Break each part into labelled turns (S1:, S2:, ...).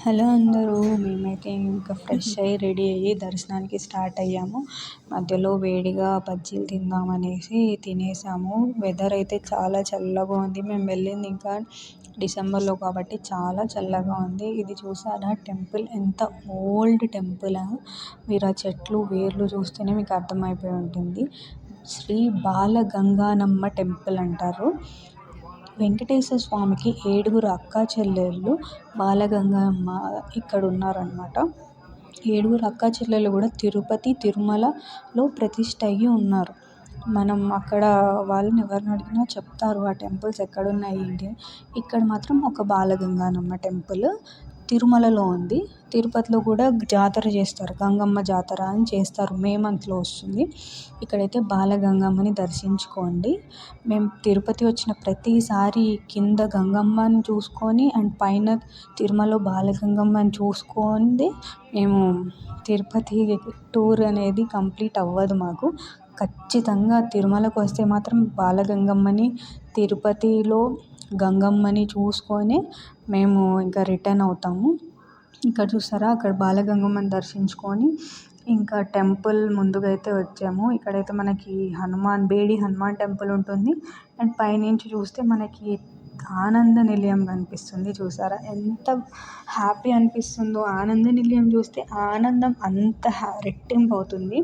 S1: Hello అందరూ, మేమైతే ఇంకా ఫ్రెష్ అయ్యి రెడీ అయ్యి దర్శనానికి స్టార్ట్ అయ్యాము. మధ్యలో వేడిగా బజ్జీలు తిందామనేసి తినేసాము. వెదర్ అయితే చాలా చల్లగా ఉంది. మేము వెళ్ళింది ఇంకా డిసెంబర్లో కాబట్టి చాలా చల్లగా ఉంది. ఇది చూసారా టెంపుల్ ఎంత ఓల్డ్ టెంపుల్. మీరు ఆ చెట్లు వేర్లు చూస్తేనే మీకు అర్థమైపోయి ఉంటుంది. శ్రీ బాలగంగానమ్మ టెంపుల్ అంటారు. వెంకటేశ్వర స్వామికి 7 అక్కా చెల్లెళ్ళు బాలగంగమ్మ ఇక్కడ ఉన్నారనమాట. 7 అక్కా చెల్లెళ్ళు కూడా తిరుపతి తిరుమలలో ప్రతిష్ఠ అయ్యి ఉన్నారు. మనం అక్కడ వాళ్ళని ఎవరిని అడిగినా చెప్తారు ఆ టెంపుల్స్ ఎక్కడున్నాయి ఏంటి. ఇక్కడ మాత్రం ఒక బాలగంగానమ్మ టెంపుల్ తిరుమలలో ఉంది. తిరుపతిలో కూడా జాతర చేస్తారు, గంగమ్మ జాతర అని చేస్తారు. మే మంత్లో వస్తుంది. ఇక్కడైతే బాలగంగమ్మని దర్శించుకోండి. మేము తిరుపతి వచ్చిన ప్రతిసారి కింద గంగమ్మని చూసుకొని అండ్ పైన తిరుమలలో బాలగంగమ్మని చూసుకొని మేము తిరుపతి టూర్ అనేది కంప్లీట్ అవ్వదు మాకు. ఖచ్చితంగా తిరుమలకు వస్తే మాత్రం బాలగంగమ్మని, తిరుపతిలో గంగమ్మని చూసుకొని మేము ఇంకా రిటర్న్ అవుతాము. ఇక్కడ చూస్తారా, అక్కడ బాలగంగమ్మని దర్శించుకొని ఇంకా టెంపుల్ ముందుగా అయితే వచ్చాము. ఇక్కడైతే మనకి బేడి హనుమాన్ టెంపుల్ ఉంటుంది. అండ్ పైనుంచి చూస్తే మనకి ఆనంద నిలయం కనిపిస్తుంది. చూసారా ఎంత హ్యాపీ అనిపిస్తుందో. ఆనంద నిలయం చూస్తే ఆనందం అంత రెట్టింపు అవుతుంది.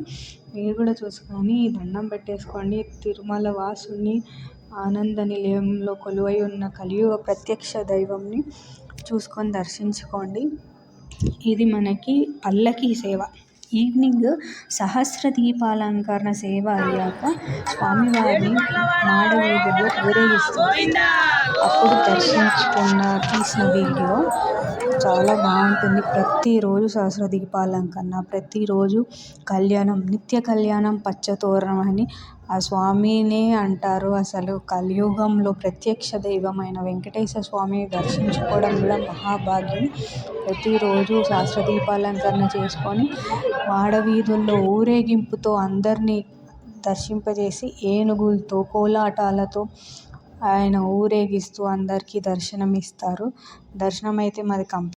S1: మీరు కూడా చూసుకొని దండం పెట్టేసుకోండి. తిరుమల వాసుని, ఆనంద నిలయంలో కొలువై ఉన్న కలియుగ ప్రత్యక్ష దైవంని చూసుకొని దర్శించుకోండి. ఇది మనకి పల్లకీ సేవ. ఈవినింగ్ సహస్ర దీపాలంకరణ సేవ అయ్యాక స్వామివారిని మాడ వీధుల్లో ఊరేగిస్తారు. అప్పుడు తీసిన వీడియో చాలా బాగుంటుంది. ప్రతిరోజు సహస్ర దీపాలంకరణ, ప్రతిరోజు కళ్యాణం, నిత్య కళ్యాణం పచ్చతోరణం అని ఆ స్వామినే అంటారు. అసలు కలియుగంలో ప్రత్యక్ష దైవమైన వెంకటేశ్వర స్వామిని దర్శించుకోవడం కూడా మహాభాగ్యం. ప్రతిరోజు సహస్ర దీపాలంకరణ చేసుకొని మాడవీధుల్లో ఊరేగింపుతో అందరినీ దర్శింపజేసి ఏనుగులతో, కోలాటాలతో ఆయన ఊరేగిస్తూ అందరికీ దర్శనం ఇస్తారు. దర్శనం అయితే మాది